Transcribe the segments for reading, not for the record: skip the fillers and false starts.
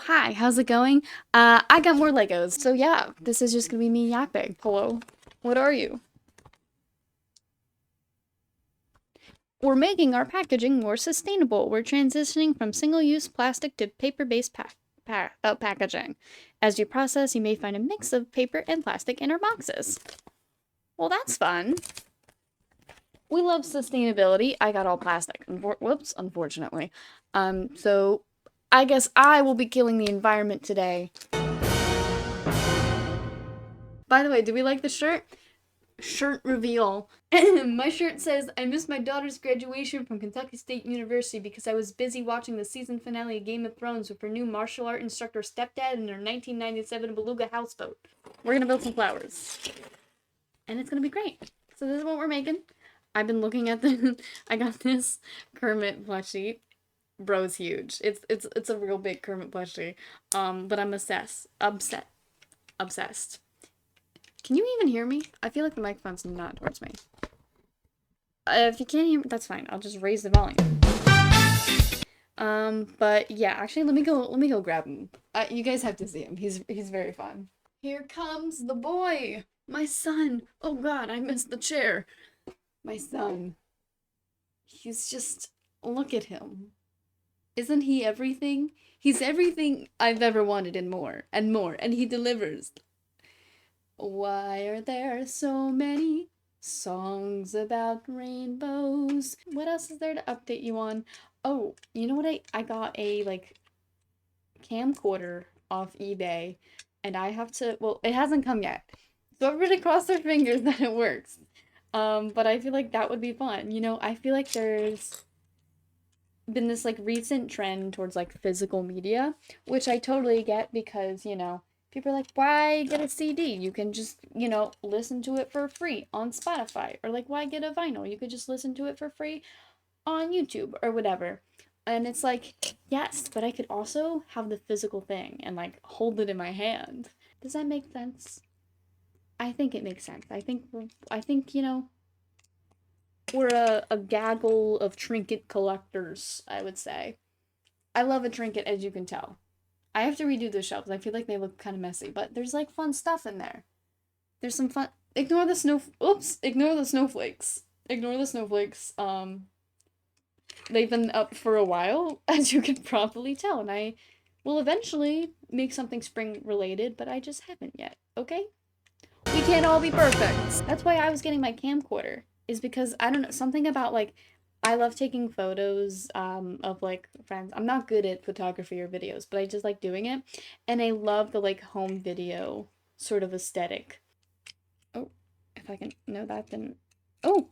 hi, how's it going? I got more Legos. So yeah, this is just gonna be me yapping. Hello, what are you? We're making our packaging more sustainable. We're transitioning from single-use plastic to paper-based packaging. As you process, you may find a mix of paper and plastic in our boxes. Well, that's fun. We love sustainability. I got all plastic. Whoops, unfortunately. So I guess I will be killing the environment today. By the way, do we like the shirt? Shirt reveal. My shirt says, I missed my daughter's graduation from Kentucky State University because I was busy watching the season finale of Game of Thrones with her new martial art instructor stepdad and her 1997 beluga houseboat. We're gonna build some flowers. And it's gonna be great. So this is what we're making. I've been looking at the I got this Kermit plushie. Bro's huge. It's a real big Kermit plushie. But I'm obsessed. Can you even hear me? I feel like the microphone's not towards me. If you can't hear me, that's fine. I'll just raise the volume. But yeah, actually, let me go grab him. You guys have to see him. He's very fun. Here comes the boy, my son. Oh God, I missed the chair. My son. He's just, look at him. Isn't he everything? He's everything I've ever wanted and more, and he delivers. Why are there so many songs about rainbows? What else is there to update you on? Oh, you know what? I got a, like, camcorder off eBay, and I have to, well, it hasn't come yet. So everybody cross their fingers that it works. But I feel like that would be fun. You know, I feel like there's been this, like, recent trend towards, like, physical media, which I totally get because, you know, people are like, why get a CD? You can just, you know, listen to it for free on Spotify. Or like, why get a vinyl? You could just listen to it for free on YouTube or whatever. And it's like, yes, but I could also have the physical thing and like hold it in my hand. Does that make sense? I think it makes sense. I think, you know, we're a gaggle of trinket collectors, I would say. I love a trinket, as you can tell. I have to redo the shelves. I feel like they look kind of messy, but there's like fun stuff in there. There's some fun. Ignore the snow. Oops! Ignore the snowflakes. Ignore the snowflakes. They've been up for a while, as you can probably tell, and I will eventually make something spring related, but I just haven't yet. Okay? We can't all be perfect. That's why I was getting my camcorder. Is because I don't know, something about like I love taking photos of like friends. I'm not good at photography or videos, but I just like doing it. And I love the like home video sort of aesthetic. Oh, if I can know that then oh.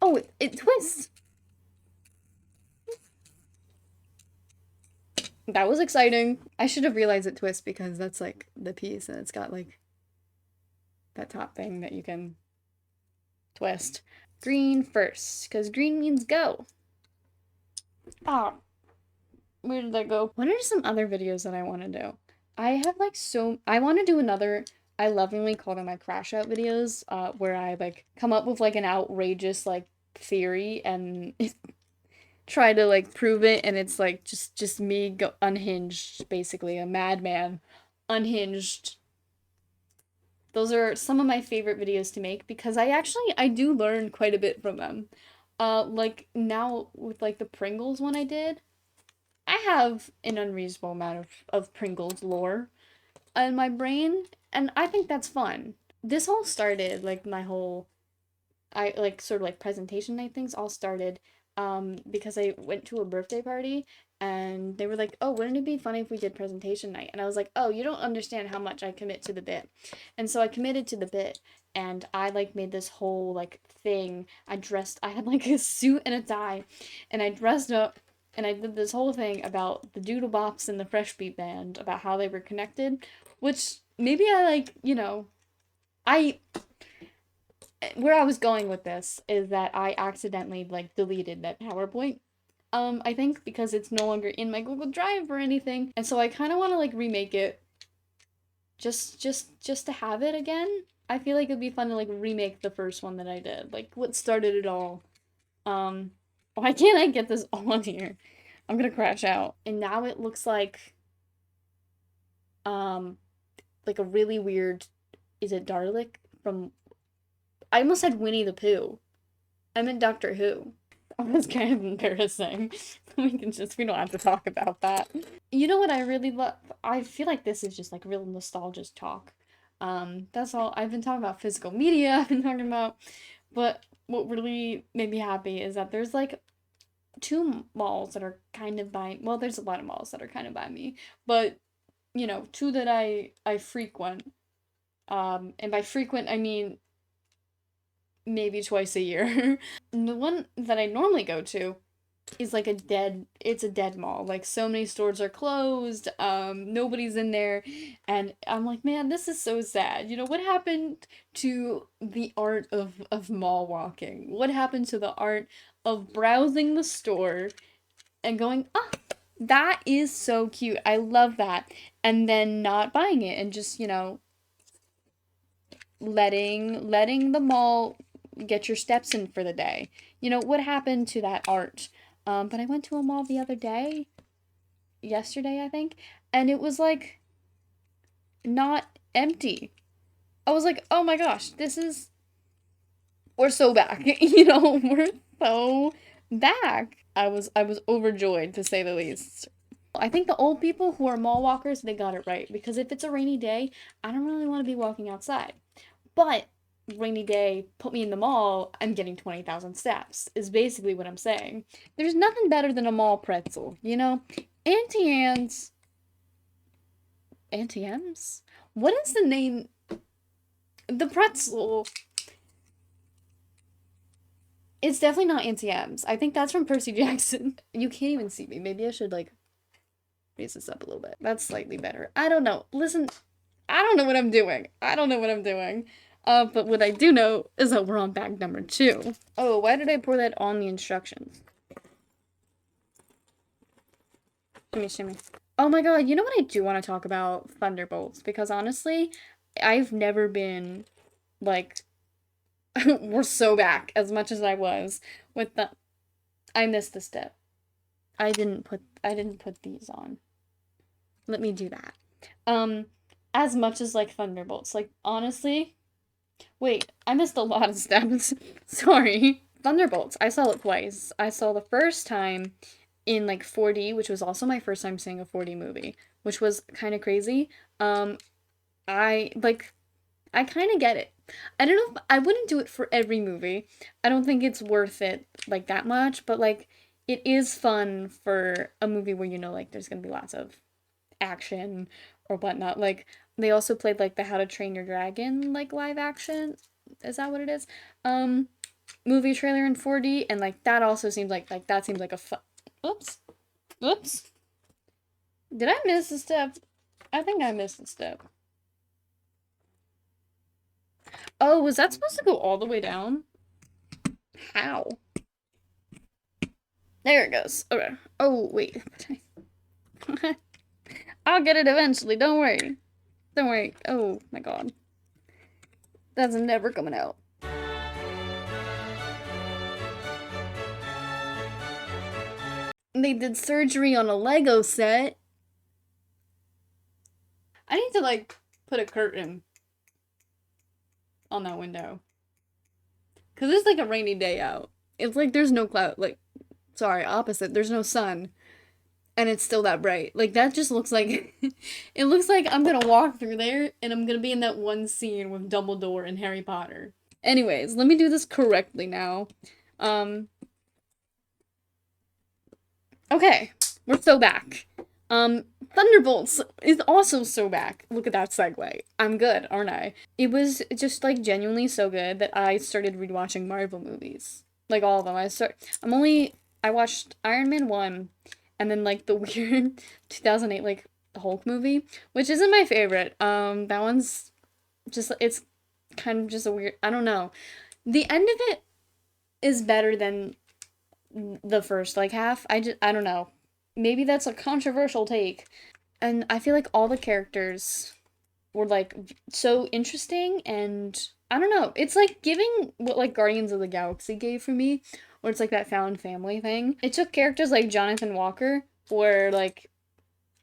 Oh, it twists. That was exciting. I should have realized it twists because that's like the piece and it's got like that top thing that you can twist. Green first, because green means go. Ah, where did that go? What are some other videos that I want to do? I have like I want to do another, I lovingly call them my crash out videos, where I like come up with like an outrageous like theory and try to like prove it and it's like just me go unhinged, basically a madman, unhinged. Those are some of my favorite videos to make because I do learn quite a bit from them. Like now with like the Pringles one I did, I have an unreasonable amount of Pringles lore in my brain, and I think that's fun. This all started, like my whole, I like sort of like presentation night things all started because I went to a birthday party and they were like, oh, wouldn't it be funny if we did presentation night? And I was like, oh, you don't understand how much I commit to the bit. And so I committed to the bit and I like made this whole like thing. I had like a suit and a tie and I dressed up and I did this whole thing about the Doodle Bops and the Fresh Beat Band, about how they were connected, which maybe I like, you know, I where I was going with this is that I accidentally like deleted that PowerPoint. I think because it's no longer in my Google Drive or anything, and so I kind of want to like remake it, just to have it again. I feel like it'd be fun to like remake the first one that I did, like what started it all. Why can't I get this on here? I'm gonna crash out. And now it looks like like a really weird, is it Dalek from, I almost said Winnie the Pooh. I meant Doctor Who. That was kind of embarrassing. We don't have to talk about that. You know what I really love? I feel like this is just like real nostalgia talk. That's all. I've been talking about physical media, I've been talking about, but what really made me happy is that there's like two malls that are kind of by, well, there's a lot of malls that are kind of by me, but you know, two that I frequent. And by frequent I mean maybe twice a year. The one that I normally go to is like it's a dead mall. Like so many stores are closed, nobody's in there, and I'm like, man, this is so sad. You know, what happened to the art of mall walking? What happened to the art of browsing the store and going, oh, that is so cute. I love that. And then not buying it and just, you know, letting the mall get your steps in for the day. You know, what happened to that art? But I went to a mall the other day, yesterday, I think, and it was like not empty. I was like, oh my gosh, we're so back. You know, we're so back. I was overjoyed to say the least. I think the old people who are mall walkers, they got it right, because if it's a rainy day, I don't really want to be walking outside. But rainy day, put me in the mall, I'm getting 20,000 steps, is basically what I'm saying. There's nothing better than a mall pretzel, you know? Auntie Anne's. Auntie M's? What is the name? The pretzel. It's definitely not Auntie M's. I think that's from Percy Jackson. You can't even see me. Maybe I should, like, raise this up a little bit. That's slightly better. I don't know. Listen, I don't know what I'm doing. But what I do know is that we're on bag number 2. Oh, why did I pour that on the instructions? Shimmy, shimmy. Oh my god, you know what I do want to talk about? Thunderbolts. Because honestly, I've never been, like, we're so back as much as I was with the, I missed the step. I didn't put these on. Let me do that. As much as, like, Thunderbolts. Like, honestly, wait, I missed a lot of steps. Sorry. Thunderbolts. I saw it twice. I saw the first time in like 4D, which was also my first time seeing a 4D movie, which was kind of crazy. I kind of get it. I don't know if I wouldn't do it for every movie. I don't think it's worth it like that much, but like it is fun for a movie where you know like there's going to be lots of action or whatnot. Like they also played like the How to Train Your Dragon like live action. Is that what it is? Movie trailer in 4D, and like that also seems like that seems like a fun. Oops. Oops. Did I miss a step? I think I missed a step. Oh, was that supposed to go all the way down? How? There it goes. Okay. Oh, wait. I'll get it eventually. Don't worry. Don't worry. Oh, my God. That's never coming out. They did surgery on a Lego set. I need to, like, put a curtain on that window. Because it's, like, a rainy day out. It's like there's no cloud. Like, sorry, opposite. There's no sun. And it's still that bright. Like, that just looks like... it looks like I'm gonna walk through there, and I'm gonna be in that one scene with Dumbledore and Harry Potter. Anyways, let me do this correctly now. Okay, we're so back. Thunderbolts is also so back. Look at that segue. I'm good, aren't I? It was just, like, genuinely so good that I started rewatching Marvel movies. Like, all of them. I watched Iron Man 1, and then, like, the weird 2008, like, Hulk movie, which isn't my favorite. That one's just, it's kind of just a weird, I don't know. The end of it is better than the first, like, half. I don't know. Maybe that's a controversial take. And I feel like all the characters were, like, so interesting, and I don't know. It's, like, giving what, like, Guardians of the Galaxy gave for me, where it's, like, that found family thing. It took characters like Jonathan Walker, where, like,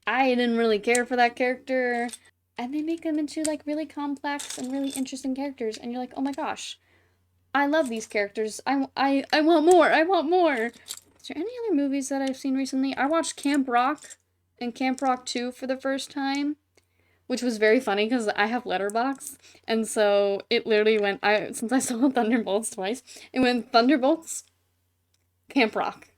I didn't really care for that character. And they make them into like really complex and really interesting characters, and you're like, oh my gosh, I love these characters. I want more. I want more. Is there any other movies that I've seen recently? I watched Camp Rock and Camp Rock 2 for the first time, which was very funny because I have Letterboxd, and so it literally went. Since I saw Thunderbolts twice, it went Thunderbolts, Camp Rock,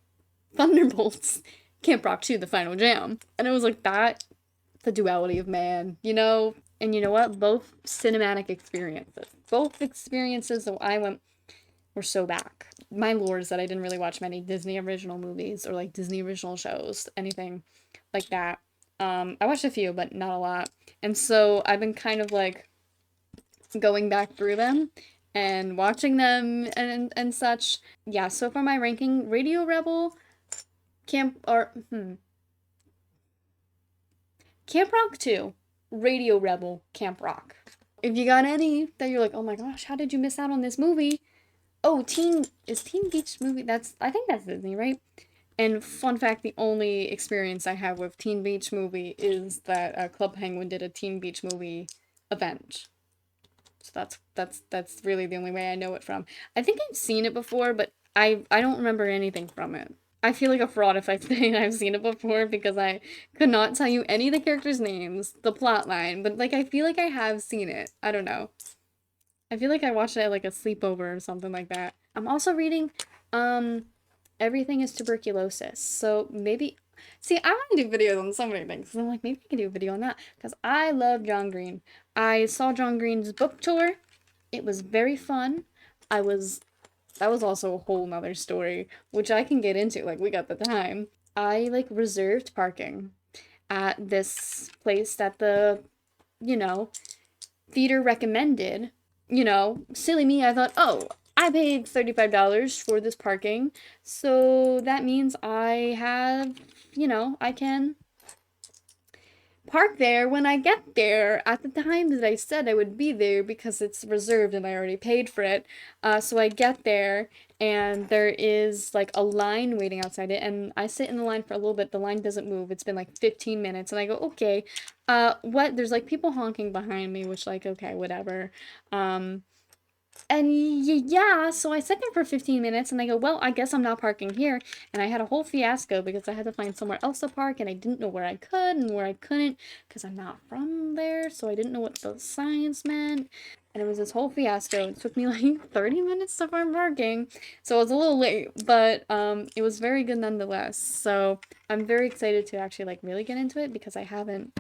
Thunderbolts, Camp Rock 2, the final jam, and it was like that, the duality of man, you know. And you know what? Both cinematic experiences, both experiences that I went were so back. My lore is that I didn't really watch many Disney original movies or like Disney original shows, anything like that. I watched a few, but not a lot. And so I've been kind of like going back through them and watching them and such. Yeah, so for my ranking, Radio Rebel, Camp Rock 2, Radio Rebel, Camp Rock. If you got any that you're like, oh my gosh, how did you miss out on this movie? Oh, Teen Beach Movie? I think that's Disney, right? And fun fact, the only experience I have with Teen Beach Movie is that Club Penguin did a Teen Beach Movie event. So that's really the only way I know it from. I think I've seen it before, but I don't remember anything from it. I feel like a fraud if I say I've seen it before because I could not tell you any of the characters' names, the plot line, but like I feel like I have seen it. I don't know. I feel like I watched it at like a sleepover or something like that. I'm also reading Everything is Tuberculosis. So maybe see, I want to do videos on so many things. So I'm like, maybe I can do a video on that because I love John Green. I saw John Green's book tour. It was very fun. I was that was also a whole nother story, which I can get into, like we got the time. I like reserved parking at this place that the, you know, theater recommended. You know, silly me, I thought, oh, I paid $35 for this parking, so that means I have, I can park there when I get there at the time that I said I would be there because it's reserved and I already paid for it. So I get there and there is like a line waiting outside it, and I sit in the line for a little bit. The line doesn't move. It's been like 15 minutes, and I go, okay, what? There's like people honking behind me, which like, okay, whatever. And yeah, so I sat there for 15 minutes and I go, well, I guess I'm not parking here. And I had a whole fiasco because I had to find somewhere else to park and I didn't know where I could and where I couldn't because I'm not from there. So I didn't know what the signs meant. And it was this whole fiasco. It took me like 30 minutes to find parking. So I was a little late, but it was very good nonetheless. So I'm very excited to actually like really get into it because I haven't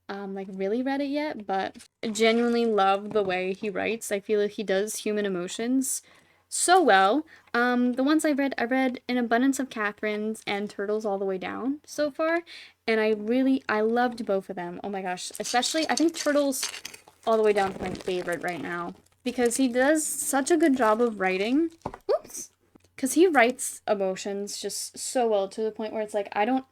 like really read it yet, but I genuinely love the way he writes. I feel like he does human emotions so well. The ones I read An Abundance of Catherines and Turtles All the Way Down so far, and I loved both of them. Oh my gosh, especially I think Turtles All the Way Down is my favorite right now because he does such a good job of writing. Oops. Because he writes emotions just so well to the point where it's like I don't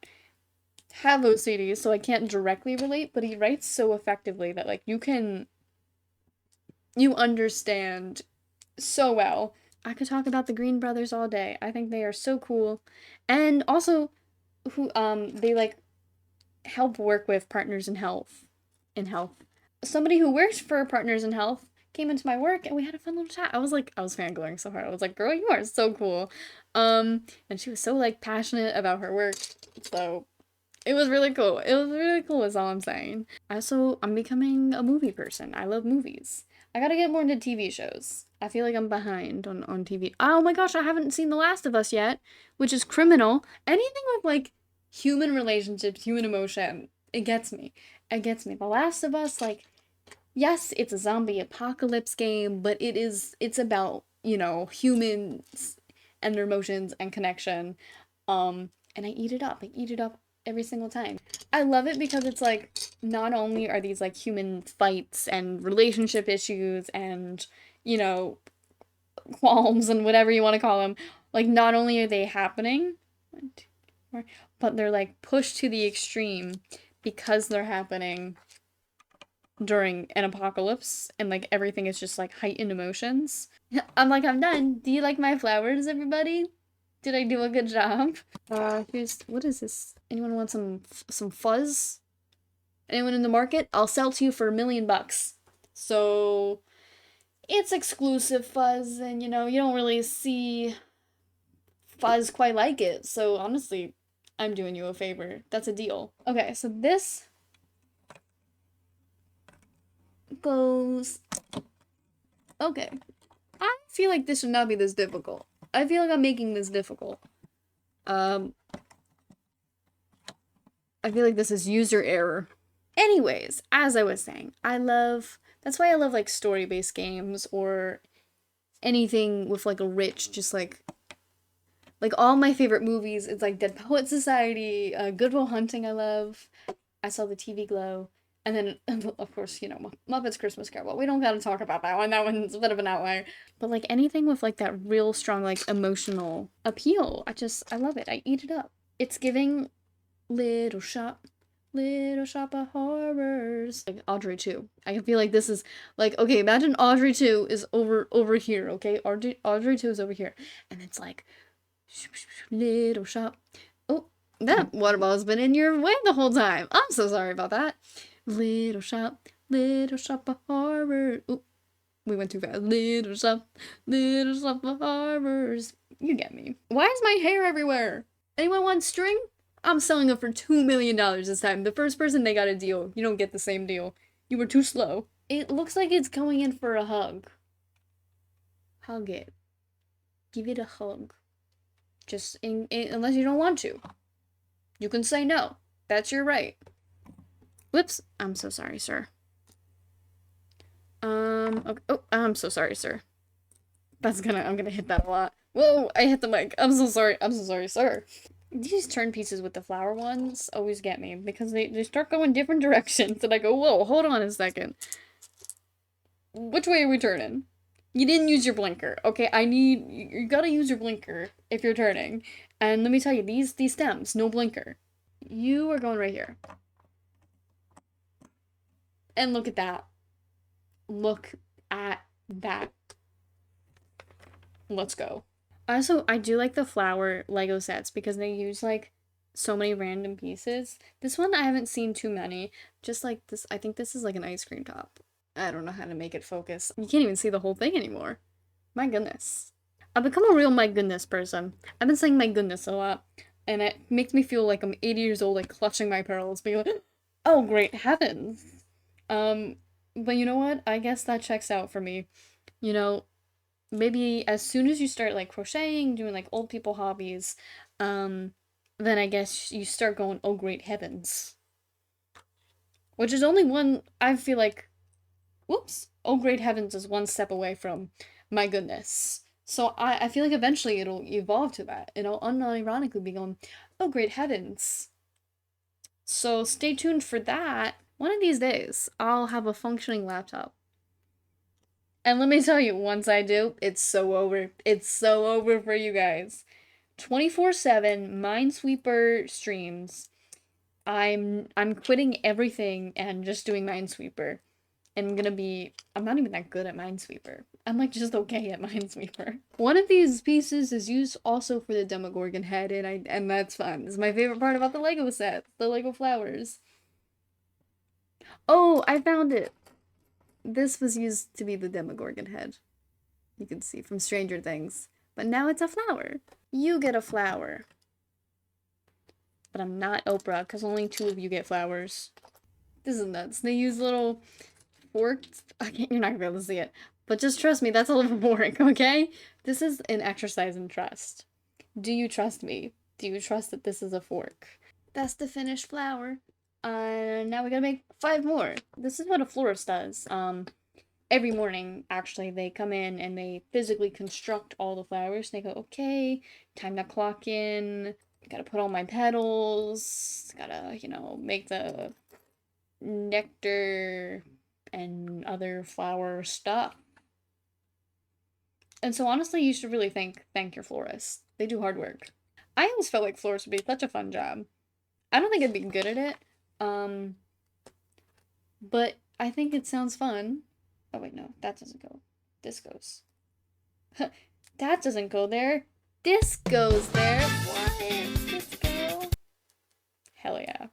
have OCD, so I can't directly relate, but he writes so effectively that like you understand so well. I could talk about the Green Brothers all day. I think they are so cool. And also who they like help work with Partners in Health. Somebody who works for Partners in Health came into my work and we had a fun little chat. I was fangirling so hard. I was like, girl, you are so cool. And she was so like passionate about her work. So it was really cool. It was really cool is all I'm saying. I'm becoming a movie person. I love movies. I gotta get more into TV shows. I feel like I'm behind on TV. Oh my gosh, I haven't seen The Last of Us yet, which is criminal. Anything with like human relationships, human emotion, it gets me. It gets me. The Last of Us, like, yes, it's a zombie apocalypse game, but it's about, humans and their emotions and connection. And I eat it up. I eat it up every single time. I love it because it's like not only are these like human fights and relationship issues and, you know, qualms and whatever you want to call them, like not only are they happening, but they're like pushed to the extreme because they're happening during an apocalypse and like everything is just like heightened emotions. I'm done. Do you like my flowers, everybody? Did I do a good job? What is this? Anyone want some fuzz? Anyone in the market? I'll sell to you for $1 million. So, it's exclusive fuzz, and you know, you don't really see fuzz quite like it. So, honestly, I'm doing you a favor. That's a deal. Okay, so this goes... Okay. I feel like this should not be this difficult. I feel like I'm making this difficult. I feel like this is user error. Anyways, as I was saying, that's why I love like story-based games or anything with like a rich, just like all my favorite movies. It's like Dead Poet Society, Good Will Hunting. I love. I saw the TV Glow, and then of course, you know, Muppets Christmas Carol. We don't gotta talk about that one. That one's a bit of an outlier. But like anything with like that real strong like emotional appeal, I love it. I eat it up. It's giving Little Shop of Horrors. Like Audrey 2. I feel like this is like, okay, imagine Audrey 2 is over here, okay? Audrey 2 is over here. And it's like Little Shop. Oh, that water ball's been in your way the whole time. I'm so sorry about that. Little Shop of Horrors. Oh, we went too fast. Little Shop of Horrors. You get me. Why is my hair everywhere? Anyone want string? I'm selling it for $2 million this time. The first person they got a deal. You don't get the same deal. You were too slow. It looks like it's going in for a hug. Hug it. Give it a hug. Just unless you don't want to. You can say no. That's your right. Whoops. I'm so sorry, sir. Okay. Oh, I'm so sorry, sir. I'm gonna hit that a lot. Whoa, I hit the mic. I'm so sorry. I'm so sorry, sir. These turn pieces with the flower ones always get me because they start going different directions and I go, whoa, hold on a second. Which way are we turning? You didn't use your blinker. Okay, you gotta use your blinker if you're turning. And let me tell you, these stems, no blinker. You are going right here. And look at that. Look at that. Let's go. Also, I do like the flower Lego sets because they use like so many random pieces. This one I haven't seen too many. Just like this, I think this is like an ice cream top. I don't know how to make it focus. You can't even see the whole thing anymore. My goodness. I've become a real my goodness person. I've been saying my goodness a lot. And it makes me feel like I'm 80 years old, like clutching my pearls, being like, oh great heavens. But you know what? I guess that checks out for me. You know, maybe as soon as you start like crocheting, doing like old people hobbies, then I guess you start going, oh great heavens. Which is only one, I feel like, whoops, oh great heavens is one step away from my goodness. So I feel like eventually it'll evolve to that. It'll unironically be going, oh great heavens. So stay tuned for that. One of these days, I'll have a functioning laptop. And let me tell you, once I do, it's so over. It's so over for you guys. 24/7 Minesweeper streams. I'm quitting everything and just doing Minesweeper. And I'm not even that good at Minesweeper. I'm like just okay at Minesweeper. One of these pieces is used also for the Demogorgon head, and that's fun. It's my favorite part about the Lego set, the Lego flowers. Oh, I found it. This was used to be the Demogorgon head. You can see from Stranger Things. But now it's a flower. You get a flower. But I'm not Oprah, because only 2 of you get flowers. This is nuts. They use little forks. You're not gonna be able to see it. But just trust me, that's a little boring, okay? This is an exercise in trust. Do you trust me? Do you trust that this is a fork? That's the finished flower. Now we gotta make 5 more. This is what a florist does. Every morning, actually, they come in and they physically construct all the flowers. They go, okay, time to clock in. Gotta put all my petals. Gotta, you know, make the nectar and other flower stuff. And so honestly, you should really thank your florist. They do hard work. I always felt like florists would be such a fun job. I don't think I'd be good at it. But I think it sounds fun. Oh wait, no, that doesn't go. This goes. That doesn't go there. Disco's there. What? Disco. Hell yeah.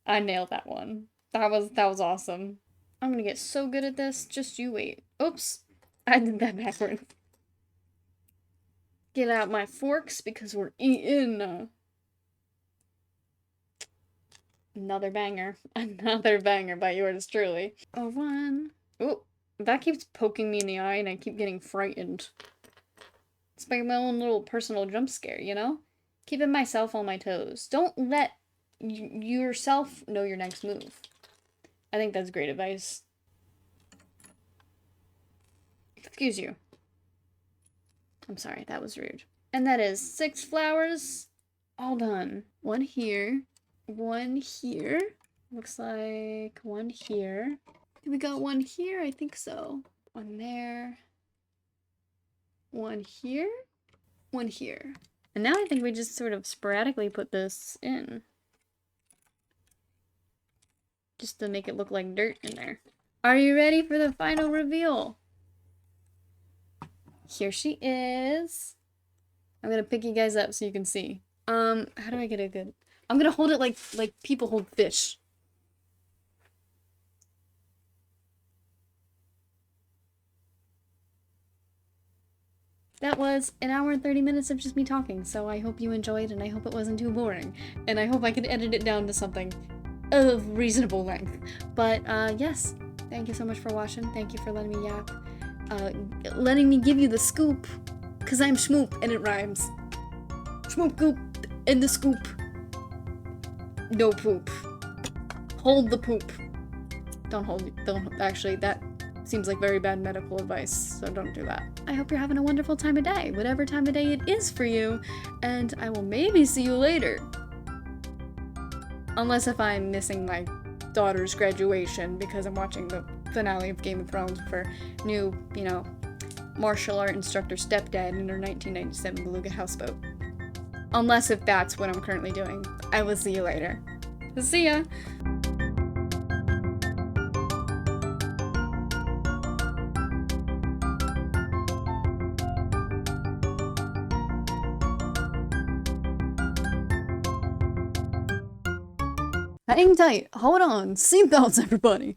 I nailed that one. That was awesome. I'm gonna get so good at this. Just you wait. Oops. I did that backwards. Get out my forks because we're eating. Another banger. Another banger by yours truly. Oh, one. Oh, that keeps poking me in the eye and I keep getting frightened. It's like my own little personal jump scare, you know? Keeping myself on my toes. Don't let yourself know your next move. I think that's great advice. Excuse you. I'm sorry, that was rude. And that is 6 flowers. All done. One here. One here. Looks like one here. We got one here? I think so. One there. One here. One here. And now I think we just sort of sporadically put this in. Just to make it look like dirt in there. Are you ready for the final reveal? Here she is. I'm gonna pick you guys up so you can see. How do I get a good... I'm gonna hold it like people hold fish. That was an hour and 30 minutes of just me talking, so I hope you enjoyed and I hope it wasn't too boring. And I hope I can edit it down to something of reasonable length. But, yes, thank you so much for watching. Thank you for letting me yap. Letting me give you the scoop, because I'm schmoop and it rhymes. Schmoop goop and the scoop. No poop. Hold the poop. Don't actually, that seems like very bad medical advice, so don't do that. I hope you're having a wonderful time of day, whatever time of day it is for you, and I will maybe see you later. Unless if I'm missing my daughter's graduation because I'm watching the finale of Game of Thrones with her new, you know, martial art instructor stepdad in her 1997 beluga houseboat. Unless if that's what I'm currently doing. I will see you later. See ya! Hang tight. Hold on. Seatbelts, everybody.